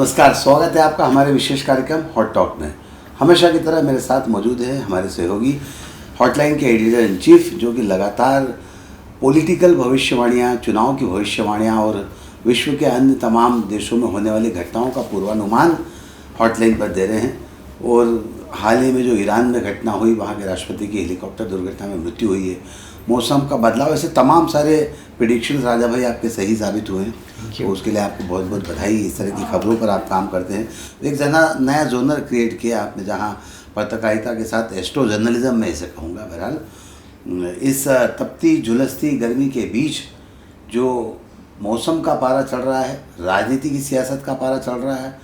नमस्कार, स्वागत है आपका हमारे विशेष कार्यक्रम हॉट टॉक में। हमेशा की तरह मेरे साथ मौजूद है हमारे सहयोगी हॉटलाइन के एडिटर इन चीफ, जो कि लगातार पॉलिटिकल भविष्यवाणियाँ, चुनाव की भविष्यवाणियाँ और विश्व के अन्य तमाम देशों में होने वाली घटनाओं का पूर्वानुमान हॉटलाइन पर दे रहे हैं। और हाल ही में जो ईरान में घटना हुई, वहाँ के राष्ट्रपति की हेलीकॉप्टर दुर्घटना में मृत्यु हुई है, मौसम का बदलाव, ऐसे तमाम सारे प्रेडिक्शंस राजा भाई आपके सही साबित हुए हैं। तो उसके लिए आपको बहुत बहुत बधाई। इस तरह की खबरों पर आप काम करते हैं। एक नया जोनर क्रिएट किया आपने, जहाँ पत्रकारिता के साथ एस्ट्रो जर्नलिज्म में इसे कहूँगा। बहरहाल इस तपती झुलसती गर्मी के बीच जो मौसम का पारा चढ़ रहा है, राजनीति की सियासत का पारा चढ़ रहा है,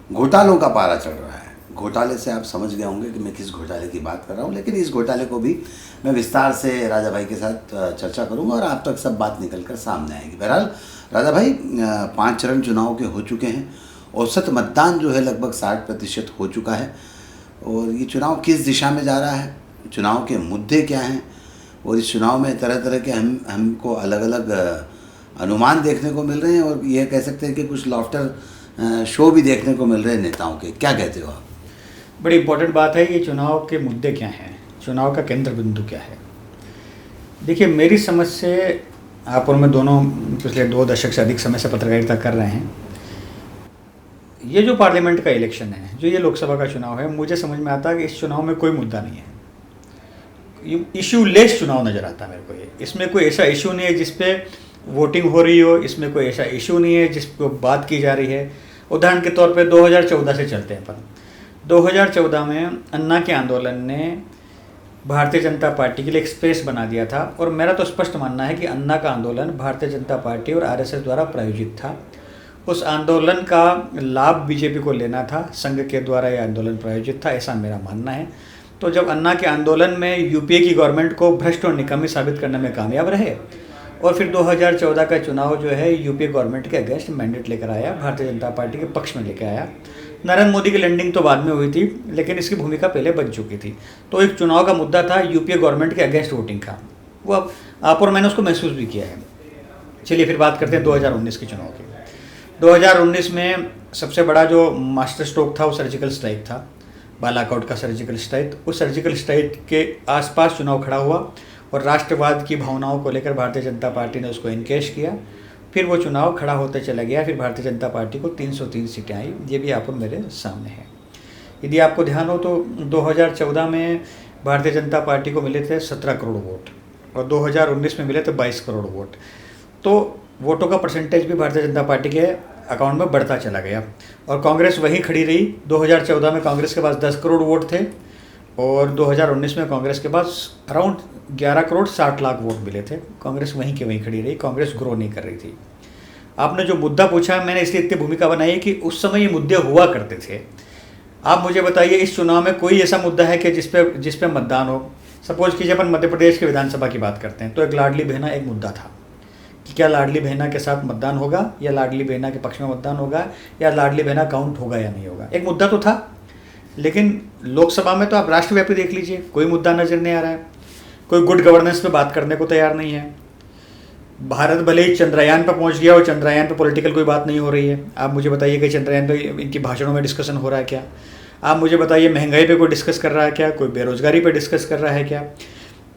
घोटालों का पारा चढ़ रहा है। घोटाले से आप समझ गए होंगे कि मैं किस घोटाले की बात कर रहा हूँ, लेकिन इस घोटाले को भी मैं विस्तार से राजा भाई के साथ चर्चा करूँगा और आप तक सब बात निकल कर सामने आएगी। बहरहाल राजा भाई, 5 चरण चुनाव के हो चुके हैं। औसत मतदान जो है लगभग 60% हो चुका है। और ये चुनाव किस दिशा में जा रहा है, चुनाव के मुद्दे क्या हैं, और इस चुनाव में तरह तरह के हमको अलग अलग अनुमान देखने को मिल रहे हैं, और ये कह सकते हैं कि कुछ लॉफ्टर शो भी देखने को मिल रहे हैं नेताओं के। क्या कहते हो आप? बड़ी इम्पोर्टेंट बात है, ये चुनाव के मुद्दे क्या हैं, चुनाव का केंद्र बिंदु क्या है। देखिए, मेरी समझ से आप और मैं दोनों पिछले 2 दशक से अधिक समय से पत्रकारिता कर रहे हैं। ये जो पार्लियामेंट का इलेक्शन है, जो ये लोकसभा का चुनाव है, मुझे समझ में आता है कि इस चुनाव में कोई मुद्दा नहीं है। इशू लेस चुनाव नज़र आता है मेरे को। ये इसमें कोई ऐसा इशू नहीं है जिस पे वोटिंग हो रही हो, इसमें कोई ऐसा इशू नहीं है जिस पर बात की जा रही है। उदाहरण के तौर पे 2014 से चलते हैं अपन। 2014 में अन्ना के आंदोलन ने भारतीय जनता पार्टी के लिए एक स्पेस बना दिया था, और मेरा तो स्पष्ट मानना है कि अन्ना का आंदोलन भारतीय जनता पार्टी और आरएसएस द्वारा प्रायोजित था। उस आंदोलन का लाभ बीजेपी को लेना था, संघ के द्वारा यह आंदोलन प्रायोजित था, ऐसा मेरा मानना है। तो जब अन्ना के आंदोलन में यूपीए की गवर्नमेंट को भ्रष्ट और निकम्मी साबित करने में कामयाब रहे, और फिर 2014 का चुनाव जो है यूपीए गवर्नमेंट के अगेंस्ट मैंडेट लेकर आया, भारतीय जनता पार्टी के पक्ष में लेकर आया। नरेंद्र मोदी की लैंडिंग तो बाद में हुई थी, लेकिन इसकी भूमिका पहले बन चुकी थी। तो एक चुनाव का मुद्दा था यूपीए गवर्नमेंट के अगेंस्ट वोटिंग का। वो अब आप और मैंने उसको महसूस भी किया है। चलिए फिर बात करते हैं 2019 के चुनाव की। 2019 में सबसे बड़ा जो मास्टर स्ट्रोक था वो सर्जिकल स्ट्राइक था, बालाकोट का सर्जिकल स्ट्राइक। उस सर्जिकल स्ट्राइक के आसपास चुनाव खड़ा हुआ, और राष्ट्रवाद की भावनाओं को लेकर भारतीय जनता पार्टी ने उसको इनकेश किया। फिर वो चुनाव खड़ा होते चला गया। फिर भारतीय जनता पार्टी को 303 सीटें आई। ये भी आप और मेरे सामने है। यदि आपको ध्यान हो तो 2014 में भारतीय जनता पार्टी को मिले थे 17 करोड़ वोट, और 2019 में मिले थे 22 करोड़ वोट। तो वोटों का परसेंटेज भी भारतीय जनता पार्टी के अकाउंट में बढ़ता चला गया, और कांग्रेस वहीं खड़ी रही। 2014 में कांग्रेस के पास 10 करोड़ वोट थे, और 2019 में कांग्रेस के पास अराउंड 11 करोड़ 60 लाख वोट मिले थे। कांग्रेस वहीं के वहीं खड़ी रही, कांग्रेस ग्रो नहीं कर रही थी। आपने जो मुद्दा पूछा, मैंने इसलिए इतनी भूमिका बनाई कि उस समय ये मुद्दे हुआ करते थे। आप मुझे बताइए, इस चुनाव में कोई ऐसा मुद्दा है कि जिस पे मतदान हो। सपोज कीजिए अपन मध्य प्रदेश के विधानसभा की बात करते हैं, तो एक लाडली बहना एक मुद्दा था कि क्या लाडली बहना के साथ मतदान होगा, या लाडली बहना के पक्ष में मतदान होगा, या लाडली बहना काउंट होगा या नहीं होगा। एक मुद्दा तो था। लेकिन लोकसभा में तो आप राष्ट्रव्यापी देख लीजिए, कोई मुद्दा नजर नहीं आ रहा है। कोई गुड गवर्नेंस पे बात करने को तैयार नहीं है। भारत भले ही चंद्रयान पर पहुंच गया, और चंद्रयान पर पॉलिटिकल कोई बात नहीं हो रही है। आप मुझे बताइए कि चंद्रयान पे इनकी भाषणों में डिस्कशन हो रहा है क्या? आप मुझे बताइए, महंगाई पे कोई डिस्कस कर रहा है क्या? कोई बेरोजगारी पे डिस्कस कर रहा है क्या?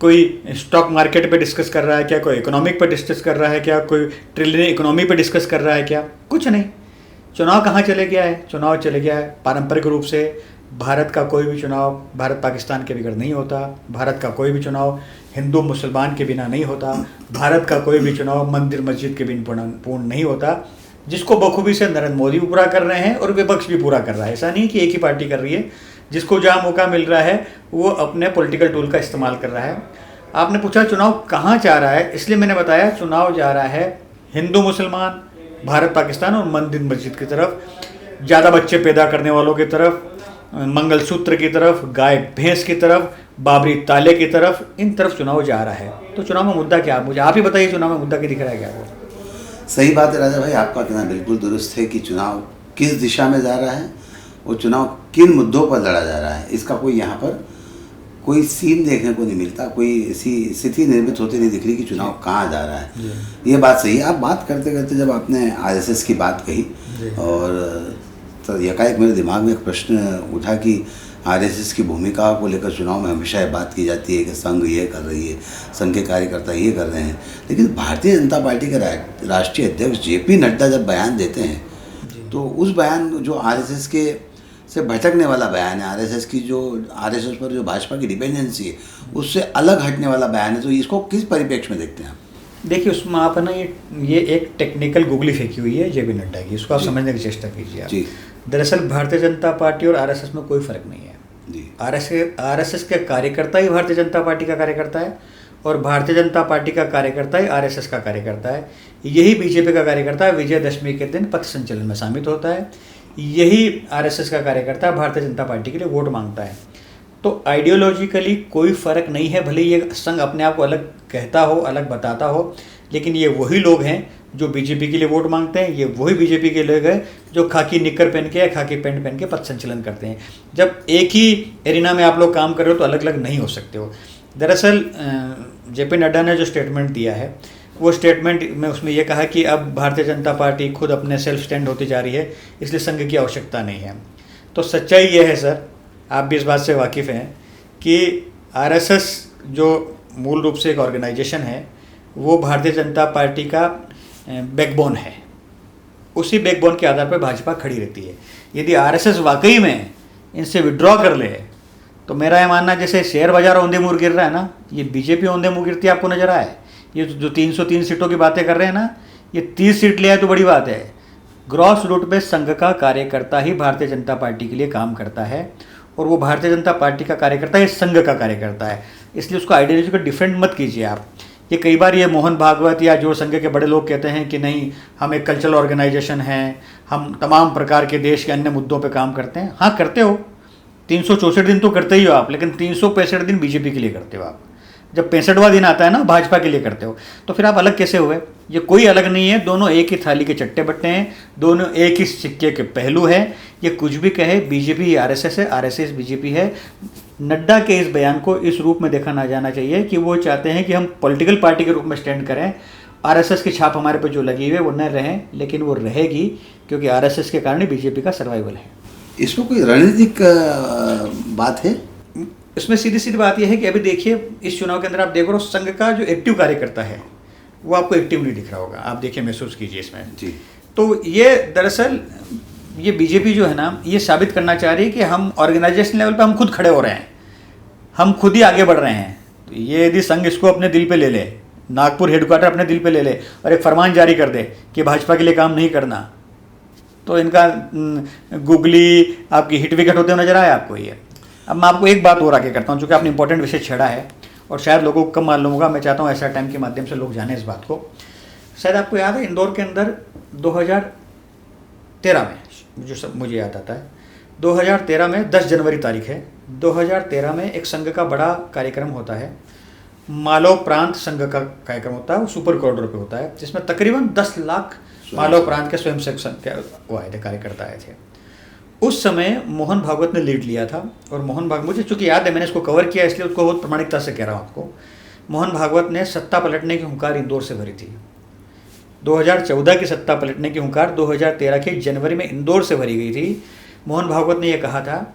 कोई स्टॉक मार्केट पे डिस्कस कर रहा है क्या? कोई इकोनॉमिक पे डिस्कस कर रहा है क्या? कोई ट्रिलियन इकोनॉमी पे डिस्कस कर रहा है क्या? कुछ नहीं। चुनाव कहाँ चले गया है? चुनाव चले गया है पारंपरिक रूप से। भारत का कोई भी चुनाव भारत पाकिस्तान के बिगड़ नहीं होता। भारत का कोई भी चुनाव हिंदू मुसलमान के बिना नहीं होता। भारत का कोई भी चुनाव मंदिर मस्जिद के बिना पूर्ण नहीं होता, जिसको बखूबी से नरेंद्र मोदी भी पूरा कर रहे हैं और विपक्ष भी पूरा कर रहा है। ऐसा नहीं कि एक ही पार्टी कर रही है। जिसको जहाँ मौका मिल रहा है वो अपने पॉलिटिकल टूल का इस्तेमाल कर रहा है। आपने पूछा चुनाव कहाँ जा रहा है, इसलिए मैंने बताया चुनाव जा रहा है हिंदू मुसलमान, भारत पाकिस्तान और मंदिर मस्जिद की तरफ, ज़्यादा बच्चे पैदा करने वालों की तरफ, मंगलसूत्र की तरफ, गाय भैंस की तरफ, बाबरी ताले की तरफ, इन तरफ चुनाव जा रहा है। तो चुनाव में मुद्दा क्या, मुझे आप ही बताइए, चुनाव में मुद्दा क्या दिख रहा है क्या? सही बात है राजा भाई, आपका कहना बिल्कुल दुरुस्त है कि चुनाव किस दिशा में जा रहा है और चुनाव किन मुद्दों पर लड़ा जा रहा है, इसका कोई यहाँ पर कोई सीन देखने को नहीं मिलता, कोई ऐसी स्थिति निर्मित होती नहीं दिख रही कि चुनाव कहाँ जा रहा है। ये बात सही है। आप बात करते करते जब आपने आरएसएस की बात कही और तो यकाएक मेरे दिमाग में एक प्रश्न उठा कि आरएसएस की भूमिका को लेकर चुनाव में हमेशा ये बात की जाती है कि संघ ये कर रही है, संघ के कार्यकर्ता ये कर रहे हैं, लेकिन भारतीय जनता पार्टी के राष्ट्रीय अध्यक्ष जेपी नड्डा जब बयान देते हैं तो उस बयान जो आरएसएस के से भटकने वाला बयान है, आरएसएस की जो आरएसएस पर जो भाजपा की डिपेंडेंसी है उससे अलग हटने वाला बयान है, तो इसको किस परिप्रेक्ष्य में देखते हैं आप? देखिए उसमें आप ना ये एक टेक्निकल गुगली फेंकी हुई है जेपी नड्डा की, इसको आप समझने की चेष्टा कीजिए आप। जी। दरअसल भारतीय जनता पार्टी और आरएसएस में कोई फर्क नहीं है जी। आरएसएस का कार्यकर्ता ही भारतीय जनता पार्टी का कार्यकर्ता है और भारतीय जनता पार्टी का कार्यकर्ता ही आरएसएस का कार्यकर्ता है। यही बीजेपी का कार्यकर्ता विजयदशमी के दिन पथ संचलन में शामिल होता है, यही आरएसएस का कार्यकर्ता भारतीय जनता पार्टी के लिए वोट मांगता है। तो आइडियोलॉजिकली कोई फ़र्क नहीं है, भले ये संघ अपने आप को अलग कहता हो, अलग बताता हो, लेकिन ये वही लोग हैं जो बीजेपी के लिए वोट मांगते हैं, ये वही बीजेपी के लोग हैं जो खाकी निक्कर पहन के या खाकी पैंट पहन के पथ संचलन करते हैं। जब एक ही एरिना में आप लोग काम कर रहे हो तो अलग अलग नहीं हो सकते हो। दरअसल जेपी नड्डा ने जो स्टेटमेंट दिया है वो स्टेटमेंट में उसमें यह कहा कि अब भारतीय जनता पार्टी खुद अपने सेल्फ स्टैंड होती जा रही है, इसलिए संघ की आवश्यकता नहीं है। तो सच्चाई ये है सर, आप भी इस बात से वाकिफ़ हैं कि आरएसएस जो मूल रूप से एक ऑर्गेनाइजेशन है वो भारतीय जनता पार्टी का बैकबोन है, उसी बैकबोन के आधार पर भाजपा खड़ी रहती है। यदि आरएसएस वाकई में इनसे विड्रॉ कर ले तो मेरा ये मानना जैसे शेयर बाजार औंधे मुँह गिर रहा है ना, ये बीजेपी औंधे मुँह गिरती आपको नजर आए। ये जो 303 सीटों की बातें कर रहे हैं ना, ये 30 सीट ले आए तो बड़ी बात है। ग्रॉस रूट पे संघ का कार्यकर्ता ही भारतीय जनता पार्टी के लिए काम करता है और वो भारतीय जनता पार्टी का कार्यकर्ता ही संघ का कार्यकर्ता है, इसलिए उसको आइडियोलॉजी को डिफरेंट मत कीजिए आप। ये कई बार ये मोहन भागवत या जो संघ के बड़े लोग कहते हैं कि नहीं हम एक कल्चरल ऑर्गेनाइजेशन हैं, हम तमाम प्रकार के देश के अन्य मुद्दों पे काम करते हैं। हाँ करते हो, 364 दिन तो करते ही हो आप, लेकिन 365 दिन बीजेपी के लिए करते हो आप। जब 65वां दिन आता है ना भाजपा के लिए करते हो, तो फिर आप अलग कैसे हुए? ये कोई अलग नहीं है, दोनों एक ही थाली के चट्टे बट्टे हैं, दोनों एक ही सिक्के के पहलू हैं। ये कुछ भी कहे बीजेपी आरएसएस है, आरएसएस बीजेपी है। नड्डा के इस बयान को इस रूप में देखा ना जाना चाहिए कि वो चाहते हैं कि हम पॉलिटिकल पार्टी के रूप में स्टैंड करें, आरएसएस की छाप हमारे पर जो लगी हुई है वो न रहें, लेकिन वो रहेगी क्योंकि आरएसएस के कारण ही बीजेपी का सर्वाइवल है। इसमें कोई रणनीतिक बात है? इसमें सीधी सीधी बात यह है कि अभी देखिए इस चुनाव के अंदर आप देख रहे हो संघ का जो एक्टिव कार्यकर्ता है वो आपको एक्टिव नहीं दिख रहा होगा, आप देखिए महसूस कीजिए इसमें जी। तो ये दरअसल ये बीजेपी जो है ना ये साबित करना चाह रही है कि हम ऑर्गेनाइजेशन लेवल पे हम खुद खड़े हो रहे हैं, हम खुद ही आगे बढ़ रहे हैं। तो ये यदि संघ इसको अपने दिल पे ले ले, नागपुर हेडक्वार्टर अपने दिल पे ले ले और एक फरमान जारी कर दे कि भाजपा के लिए काम नहीं करना, तो इनका गुगली आपकी हिट विकेट होते हुए नजर आया आपको ये। अब मैं आपको एक बात और आगे करता हूँ, चूँकि आपने इंपॉर्टेंट विषय छेड़ा है और शायद लोगों को कम मालूम होगा, मैं चाहता हूँ ऐसा टाइम के माध्यम से लोग जाने इस बात को। शायद आपको याद है इंदौर के अंदर 2013 में, जो सब मुझे याद आता है 2013 में 10 जनवरी तारीख है, 2013 में एक संघ का बड़ा कार्यक्रम होता है, मालव प्रांत संघ का कार्यक्रम होता है, वो सुपर कॉरिडोर पे होता है, जिसमें तकरीबन 10 लाख मालव प्रांत के स्वयंसेवक संघ के वो आए थे, कार्यकर्ता आए थे। उस समय मोहन भागवत ने लीड लिया था और मोहन भागवत, मुझे चूंकि याद है मैंने इसको कवर किया इसलिए उसको बहुत प्रामाणिकता से कह रहा हूँ आपको। मोहन भागवत ने सत्ता पलटने की हुंकार इंदौर से भरी थी। 2014 की सत्ता पलटने की हुंकार 2013 के जनवरी में इंदौर से भरी गई थी। मोहन भागवत ने यह कहा था,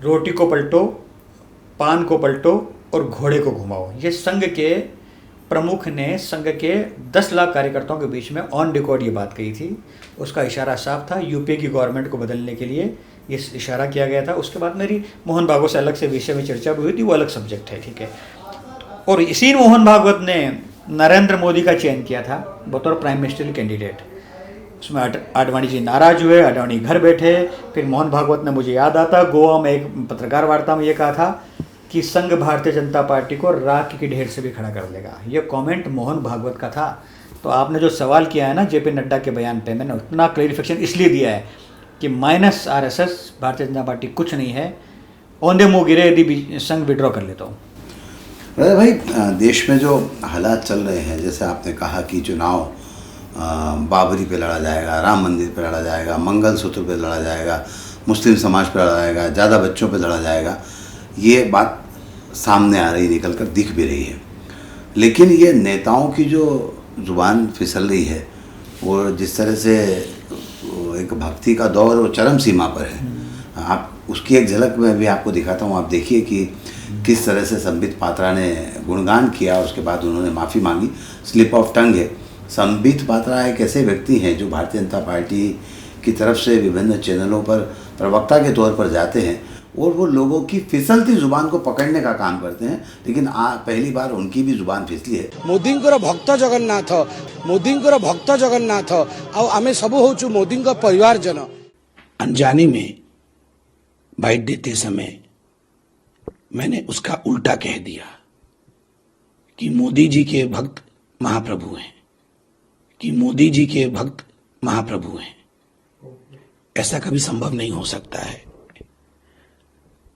रोटी को पलटो, पान को पलटो और घोड़े को घुमाओ। ये संघ के प्रमुख ने संघ के 10 लाख कार्यकर्ताओं के बीच में ऑन रिकॉर्ड ये बात कही थी। उसका इशारा साफ था, यूपी की गवर्नमेंट को बदलने के लिए ये इशारा किया गया था। उसके बाद मेरी मोहन भागवत से अलग से विषय में चर्चा भी हुई थी, वो अलग सब्जेक्ट है, ठीक है। और इसी मोहन भागवत ने नरेंद्र मोदी का चयन किया था बतौर प्राइम मिनिस्टर कैंडिडेट। उसमें आडवाणी जी नाराज हुए, आडवाणी घर बैठे। फिर मोहन भागवत ने, मुझे याद आता, गोवा में एक पत्रकार वार्ता में ये कहा था कि संघ भारतीय जनता पार्टी को राख की ढेर से भी खड़ा कर देगा। ये कमेंट मोहन भागवत का था। तो आपने जो सवाल किया है ना जेपी नड्डा के बयान पे, मैंने उतना क्लैरिफिकेशन इसलिए दिया है कि minus RSS Bharatiya Janata party कुछ नहीं है। औंधे मुँह गिरे यदि संघ विड्रॉ कर लेता हूँ। अरे भाई, देश में जो हालात चल रहे हैं, जैसे आपने कहा कि चुनाव बाबरी पे लड़ा जाएगा, राम मंदिर पे लड़ा जाएगा, मंगलसूत्र पे लड़ा जाएगा, मुस्लिम समाज पे लड़ा जाएगा, ज़्यादा बच्चों पे लड़ा जाएगा, ये बात सामने आ रही, निकल कर दिख भी रही है। लेकिन ये नेताओं की जो जुबान फिसल रही है, वो जिस तरह से एक भक्ति का दौर वो चरम सीमा पर है। आप उसकी एक झलक मैं भी आपको दिखाता हूँ। आप देखिए कि किस तरह से संबित पात्रा ने गुणगान किया, उसके बाद उन्होंने माफ़ी मांगी। स्लिप ऑफ टंग है। संबित पात्रा एक ऐसे व्यक्ति हैं जो भारतीय जनता पार्टी की तरफ से विभिन्न चैनलों पर प्रवक्ता के तौर पर जाते हैं और वो लोगों की फिसलती जुबान को पकड़ने का काम करते हैं, लेकिन पहली बार उनकी भी जुबान फिसली है। मोदींकर भक्त जगन्नाथ, मोदींकर भक्त जगन्नाथ आउ आमे सब होचु मोदींकर परिवारजन। अनजाने में बाइट देते समय मैंने उसका उल्टा कह दिया कि मोदी जी के भक्त महाप्रभु हैं, कि मोदी जी के भक्त महाप्रभु हैं। ऐसा कभी संभव नहीं हो सकता है।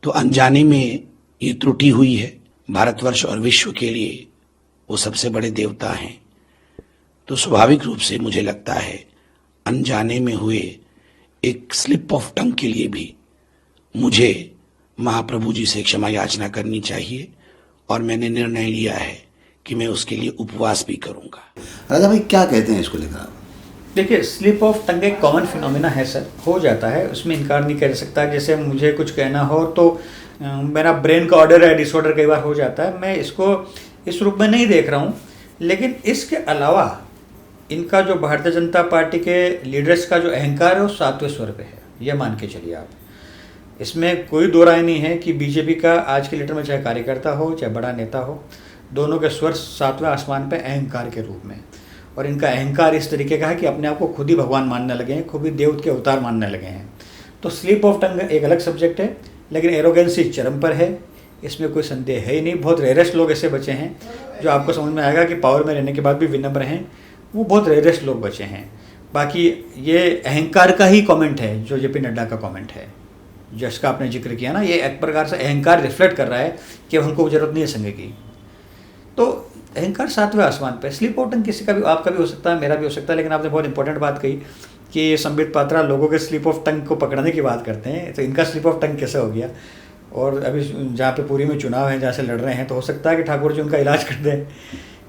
तो अनजाने में ये त्रुटि हुई है। भारतवर्ष और विश्व के लिए वो सबसे बड़े देवता हैं, तो स्वाभाविक रूप से मुझे लगता है अनजाने में हुए एक स्लिप ऑफ टंग के लिए भी मुझे महाप्रभु जी से क्षमा याचना करनी चाहिए और मैंने निर्णय लिया है कि मैं उसके लिए उपवास भी करूंगा। राजा भाई क्या कहते हैं इसको लेकर आप? देखिए, स्लिप ऑफ टंग एक कॉमन फिनोमिना है सर, हो जाता है, उसमें इनकार नहीं कर सकता। जैसे मुझे कुछ कहना हो तो मेरा ब्रेन का ऑर्डर है, डिसऑर्डर कई बार हो जाता है। मैं इसको इस रूप में नहीं देख रहा हूँ, लेकिन इसके अलावा इनका जो भारतीय जनता पार्टी के लीडर्स का जो अहंकार है वो 7वें स्वर पे है, यह मान के चलिए आप। इसमें कोई दो राय नहीं है कि बीजेपी का आज के लीडर में चाहे कार्यकर्ता हो चाहे बड़ा नेता हो, दोनों के स्वर 7वें आसमान पे अहंकार के रूप में। और इनका अहंकार इस तरीके का है कि अपने आप को खुद ही भगवान मानने लगे हैं, खुद ही देव के अवतार मानने लगे हैं। तो स्लिप ऑफ टंग एक अलग सब्जेक्ट है, लेकिन एरोगेंसी चरम पर है, इसमें कोई संदेह है ही नहीं। बहुत रेयरेस्ट लोग ऐसे बचे हैं जो आपको समझ में आएगा कि पावर में रहने के बाद भी विनम्र हैं, वो बहुत रेयरेस्ट लोग बचे हैं। बाकी ये अहंकार का ही कमेंट है जो जेपी नड्डा का कमेंट है, जिसका आपने जिक्र किया ना, ये एक प्रकार से अहंकार रिफ्लेक्ट कर रहा है कि अब हमको जरूरत नहीं है संघ की। तो अहंकार 7वें आसमान पे। स्लिप ऑफ टंग किसी का भी, आपका भी हो सकता है, मेरा भी हो सकता है, लेकिन आपने बहुत इंपॉर्टेंट बात कही कि संबित पात्रा लोगों के स्लिप ऑफ टंग को पकड़ने की बात करते हैं, तो इनका स्लिप ऑफ टंग कैसे हो गया? और अभी जहाँ पे पुरी में चुनाव है, जहाँ से लड़ रहे हैं, तो हो सकता है कि ठाकुर जी उनका इलाज कर दें,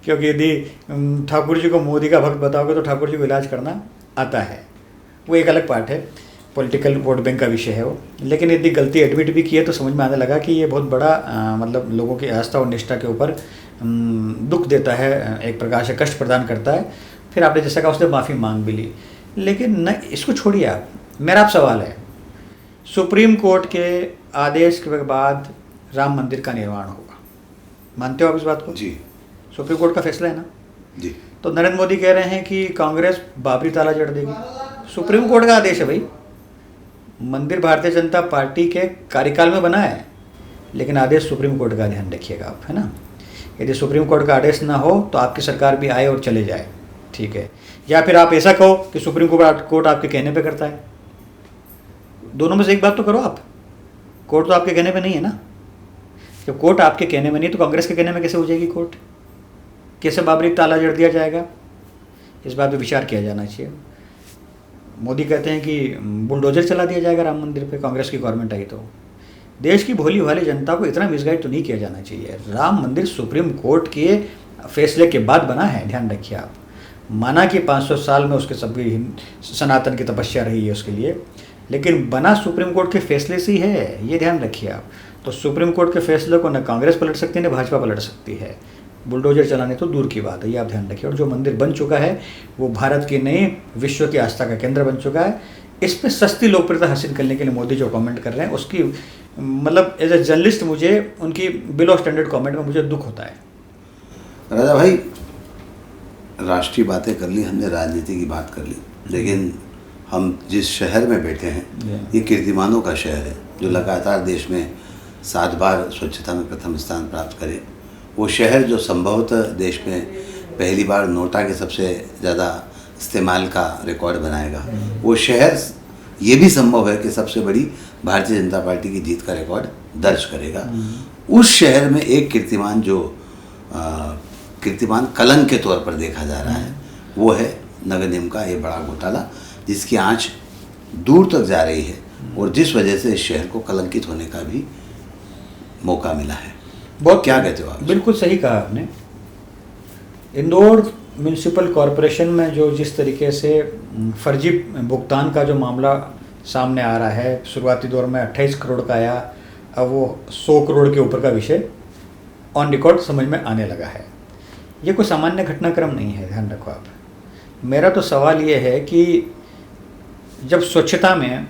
क्योंकि यदि ठाकुर जी को मोदी का भक्त बताओगे तो ठाकुर जी को इलाज करना आता है, वो एक अलग पार्ट है, पॉलिटिकल वोट बैंक का विषय है वो। लेकिन यदि गलती एडमिट भी की है तो समझ में आने लगा कि ये बहुत बड़ा मतलब लोगों की आस्था और निष्ठा के ऊपर दुख देता है, एक प्रकार से कष्ट प्रदान करता है। फिर आपने जैसा कहा उसने माफ़ी मांग भी ली, लेकिन न इसको छोड़िए आप। मेरा आप सवाल है, सुप्रीम कोर्ट के आदेश के बाद राम मंदिर का निर्माण होगा, मानते हो आप इस बात को? जी, सुप्रीम कोर्ट का फैसला है ना जी। तो नरेंद्र मोदी कह रहे हैं कि कांग्रेस बाबरी ताला जड़ देगी। सुप्रीम कोर्ट का आदेश है भाई, मंदिर भारतीय जनता पार्टी के कार्यकाल में बना है, लेकिन आदेश सुप्रीम कोर्ट का, ध्यान रखिएगा आप, है ना। यदि सुप्रीम कोर्ट का आदेश ना हो तो आपकी सरकार भी आए और चले जाए, ठीक है। या फिर आप ऐसा कहो कि सुप्रीम कोर्ट आपके कहने पे करता है, दोनों में से एक बात तो करो आप। कोर्ट तो आपके कहने पे नहीं है ना, जब कोर्ट आपके कहने में नहीं तो कांग्रेस के कहने में कैसे हो जाएगी कोर्ट? कैसे बाबरी ताला जड़ दिया जाएगा? इस बात पे विचार किया जाना चाहिए। मोदी कहते हैं कि बुलडोजर चला दिया जाएगा राम मंदिर पे, कांग्रेस की गवर्नमेंट आई तो। देश की भोली भाली जनता को इतना मिसगाइड तो नहीं किया जाना चाहिए। राम मंदिर सुप्रीम कोर्ट के फैसले के बाद बना है, ध्यान रखिए आप। माना कि 500 साल में उसके सभी सनातन की तपस्या रही है उसके लिए, लेकिन बना सुप्रीम कोर्ट के फैसले से ही है, ये ध्यान रखिए आप। तो सुप्रीम कोर्ट के फैसले को न कांग्रेस पलट सकती है न भाजपा पलट सकती है, बुलडोजर चलाने तो दूर की बात है, ये आप ध्यान रखिए। और जो मंदिर बन चुका है वो भारत की नहीं विश्व की आस्था का केंद्र बन चुका है। इस पर सस्ती लोकप्रियता हासिल करने के लिए मोदी जो कमेंट कर रहे हैं उसकी मतलब एज ए जर्नलिस्ट मुझे उनकी बिलो स्टैंडर्ड कमेंट में मुझे दुख होता है। राजा भाई, राष्ट्रीय बातें कर ली हमने, राजनीति की बात कर ली, लेकिन हम जिस शहर में बैठे हैं ये कीर्तिमानों का शहर है जो लगातार देश में 7 बार स्वच्छता में प्रथम स्थान प्राप्त करे। वो शहर जो संभवतः देश में पहली बार नोटा के सबसे ज़्यादा इस्तेमाल का रिकॉर्ड बनाएगा। वो शहर ये भी संभव है कि सबसे बड़ी भारतीय जनता पार्टी की जीत का रिकॉर्ड दर्ज करेगा। उस शहर में एक कीर्तिमान जो कीर्तिमान कलंक के तौर पर देखा जा रहा है वो है नगर निगम का ये बड़ा घोटाला, जिसकी आंच दूर तक जा रही है और जिस वजह से इस शहर को कलंकित होने का भी मौका मिला है। बहुत क्या कहते हो आप? बिल्कुल सही कहा आपने। इंदौर म्यूनिसिपल कॉरपोरेशन में जो जिस तरीके से फर्जी भुगतान का जो मामला सामने आ रहा है, शुरुआती दौर में 28 करोड़ का आया, अब वो 100 करोड़ के ऊपर का विषय ऑन रिकॉर्ड समझ में आने लगा है। ये कोई सामान्य घटनाक्रम नहीं है, ध्यान रखो आप। मेरा तो सवाल ये है कि जब स्वच्छता में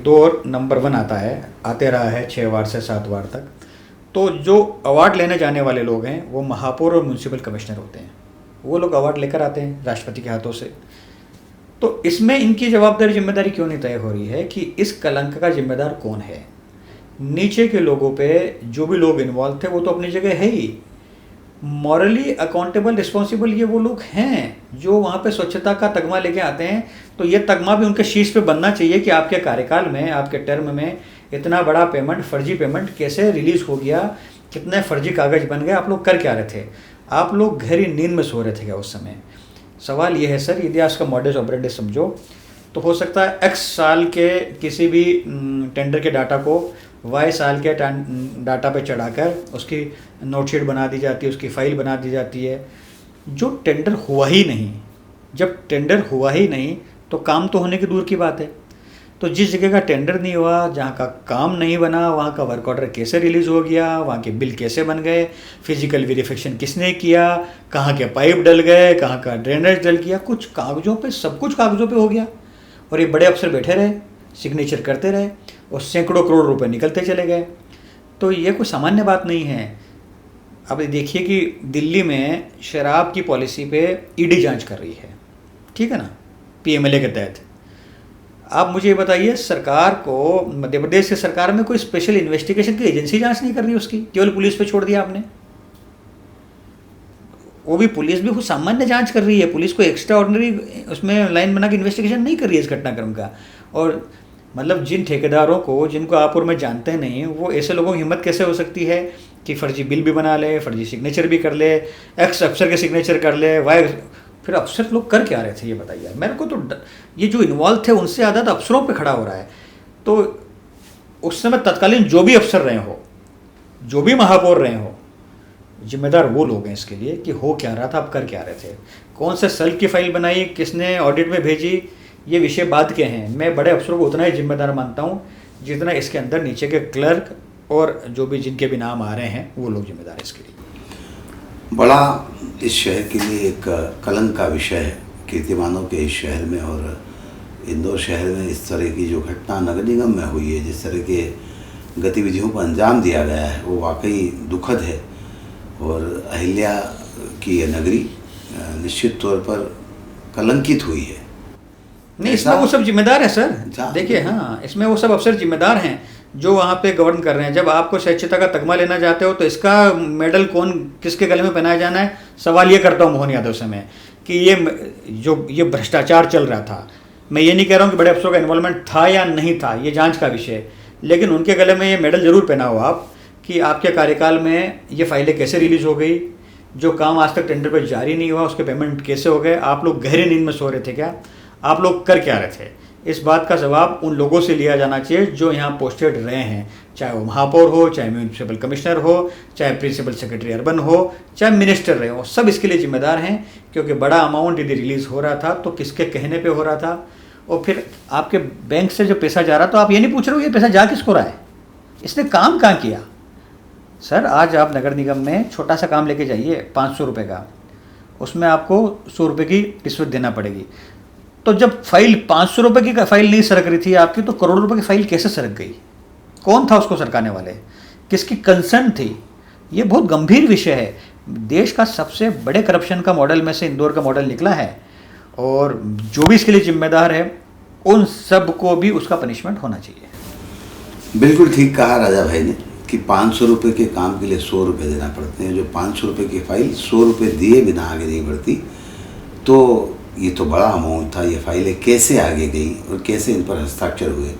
दौर नंबर 1 आता है, आते रहा है 6 बार से 7 बार तक, तो जो अवार्ड लेने जाने वाले लोग हैं वो महापौर और म्यूनिसिपल कमिश्नर होते हैं। वो लोग अवार्ड लेकर आते हैं राष्ट्रपति के हाथों से। तो इसमें इनकी जवाबदारी जिम्मेदारी क्यों नहीं तय हो रही है कि इस कलंक का जिम्मेदार कौन है? नीचे के लोगों पे जो भी लोग इन्वॉल्व थे वो तो अपनी जगह है ही, मॉरली अकाउंटेबल रिस्पॉन्सिबल ये वो लोग हैं जो वहाँ पे स्वच्छता का तगमा लेके आते हैं। तो ये तगमा भी उनके शीर्ष पे बनना चाहिए कि आपके कार्यकाल में, आपके टर्म में इतना बड़ा पेमेंट, फर्जी पेमेंट कैसे रिलीज़ हो गया, कितने फर्जी कागज बन गए, आप लोग कर क्या रहे थे? आप लोग गहरी नींद में सो रहे थे क्या उस समय? सवाल ये है सर, यदि आपका मॉडस ऑपरेंडी समझो तो हो सकता है एक्स साल के किसी भी टेंडर के डाटा को वाई साल के डाटा पे चढ़ाकर उसकी नोटशीट बना दी जाती है, उसकी फाइल बना दी जाती है, जो टेंडर हुआ ही नहीं। जब टेंडर हुआ ही नहीं तो काम तो होने की दूर की बात है। तो जिस जगह का टेंडर नहीं हुआ, जहाँ का काम नहीं बना, वहाँ का वर्क ऑर्डर कैसे रिलीज़ हो गया, वहाँ के बिल कैसे बन गए, फिजिकल वेरिफिकेशन किसने किया, कहाँ के पाइप डल गए, कहाँ का ड्रेनेज डल गया, कुछ कागज़ों पे, सब कुछ कागज़ों पे हो गया। और ये बड़े अफसर बैठे रहे, सिग्नेचर करते रहे और सैकड़ों करोड़ रुपए निकलते चले गए। तो ये कोई सामान्य बात नहीं है। अब देखिए कि दिल्ली में शराब की पॉलिसी पे ईडी जांच कर रही है, ठीक है ना, पीएमएलए के तहत। आप मुझे ये बताइए, सरकार को, मध्य प्रदेश की सरकार में कोई स्पेशल इन्वेस्टिगेशन की एजेंसी जांच नहीं कर रही उसकी, केवल पुलिस पे छोड़ दिया आपने। वो भी पुलिस भी कुछ सामान्य जांच कर रही है, पुलिस को एक्स्ट्रा ऑर्डिनरी उसमें लाइन बना के इन्वेस्टिगेशन नहीं कर रही है इस घटनाक्रम का। और मतलब जिन ठेकेदारों को, जिनको आप और मैं जानते नहीं, वो ऐसे लोगों की हिम्मत कैसे हो सकती है कि फर्जी बिल भी बना ले, फर्जी सिग्नेचर भी कर ले, एक्स अफसर के सिग्नेचर कर ले, वाई। फिर अफसर लोग कर क्या रहे थे ये बताइए मेरे को। तो ये जो इन्वॉल्व थे उनसे ज़्यादा तो अफसरों पे खड़ा हो रहा है। तो उस समय तत्कालीन जो भी अफसर रहे हो, जो भी महापौर रहे हो, जिम्मेदार वो लोग हैं इसके लिए कि हो क्या रहा था, आप कर क्या रहे थे, कौन से सेल की फाइल बनाई, किसने ऑडिट में भेजी, ये विषय बात के हैं। मैं बड़े अफसरों को उतना ही जिम्मेदार मानता हूँ जितना इसके अंदर नीचे के क्लर्क और जो भी जिनके भी नाम आ रहे हैं वो लोग जिम्मेदार हैं इसके लिए। बड़ा इस शहर के लिए एक कलंक का विषय है, कीर्तिमानों के इस शहर में। और इंदौर शहर में इस तरह की जो घटना नगर निगम में हुई है, जिस तरह के गतिविधियों को अंजाम दिया गया है, वो वाकई दुखद है। और अहिल्या की ये नगरी निश्चित तौर पर कलंकित हुई है। नहीं, इसमें वो सब जिम्मेदार है सर। देखिए, हाँ, इसमें वो सब अफसर जिम्मेदार हैं जो वहाँ पे गवर्न कर रहे हैं। जब आपको स्वच्छता का तगमा लेना चाहते हो तो इसका मेडल कौन, किसके गले में पहनाया जाना है, सवाल ये करता हूँ मोहन यादव से मैं कि ये भ्रष्टाचार चल रहा था। मैं ये नहीं कह रहा हूँ कि बड़े अफसरों का इन्वॉल्वमेंट था या नहीं था, ये जांच का विषय है, लेकिन उनके गले में ये मेडल जरूर पहना हो आप कि आपके कार्यकाल में ये फाइलें कैसे रिलीज़ हो गई, जो काम आज तक टेंडर पर जारी नहीं हुआ उसके पेमेंट कैसे हो गए, आप लोग गहरी नींद में सो रहे थे क्या, आप लोग कर क्या रहे थे। इस बात का जवाब उन लोगों से लिया जाना चाहिए जो यहाँ पोस्टेड रहे हैं, चाहे वो महापौर हो, चाहे म्यूनिसिपल कमिश्नर हो, चाहे प्रिंसिपल सेक्रेटरी अर्बन हो, चाहे मिनिस्टर रहे हो, सब इसके लिए जिम्मेदार हैं। क्योंकि बड़ा अमाउंट यदि रिलीज़ हो रहा था तो किसके कहने पे हो रहा था, और फिर आपके बैंक से जो पैसा जा रहा, तो आप ये नहीं पूछ रहे हो ये पैसा जा किसको रहा है, इसने काम कहाँ किया। सर, आज आप नगर निगम में छोटा सा काम लेके जाइए 500 रुपये का, उसमें आपको 100 रुपये की रिश्वत देना पड़ेगी। तो जब फाइल 500 रुपये की फाइल नहीं सरक रही थी आपकी, तो करोड़ों रुपए की फाइल कैसे सरक गई? कौन था उसको सरकाने वाले, किसकी कंसर्न थी? ये बहुत गंभीर विषय है। देश का सबसे बड़े करप्शन का मॉडल में से इंदौर का मॉडल निकला है, और जो भी इसके लिए जिम्मेदार है उन सब को भी उसका पनिशमेंट होना चाहिए। बिल्कुल ठीक कहा राजा भाई ने कि 500 रुपये के काम के लिए 100 रुपये देना पड़ते हैं। जो 500 रुपये की फाइल 100 रुपये दिए बिना आगे नहीं बढ़ती, तो ये तो बड़ा अमाउंट था। ये फाइलें कैसे आगे गई और कैसे इन पर हस्ताक्षर हुए,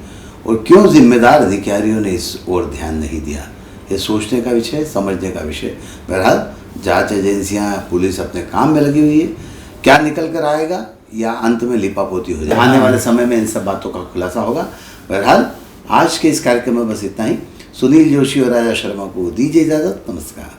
और क्यों जिम्मेदार अधिकारियों ने इस ओर ध्यान नहीं दिया, ये सोचने का विषय, समझने का विषय। बहरहाल जांच एजेंसियां, पुलिस अपने काम में लगी हुई है। क्या निकल कर आएगा या अंत में लिपापोती हो जाए, आने वाले समय में इन सब बातों का खुलासा होगा। बहरहाल आज के इस कार्यक्रम में बस इतना ही। सुनील जोशी और राजा शर्मा को दीजिए इजाज़त। नमस्कार।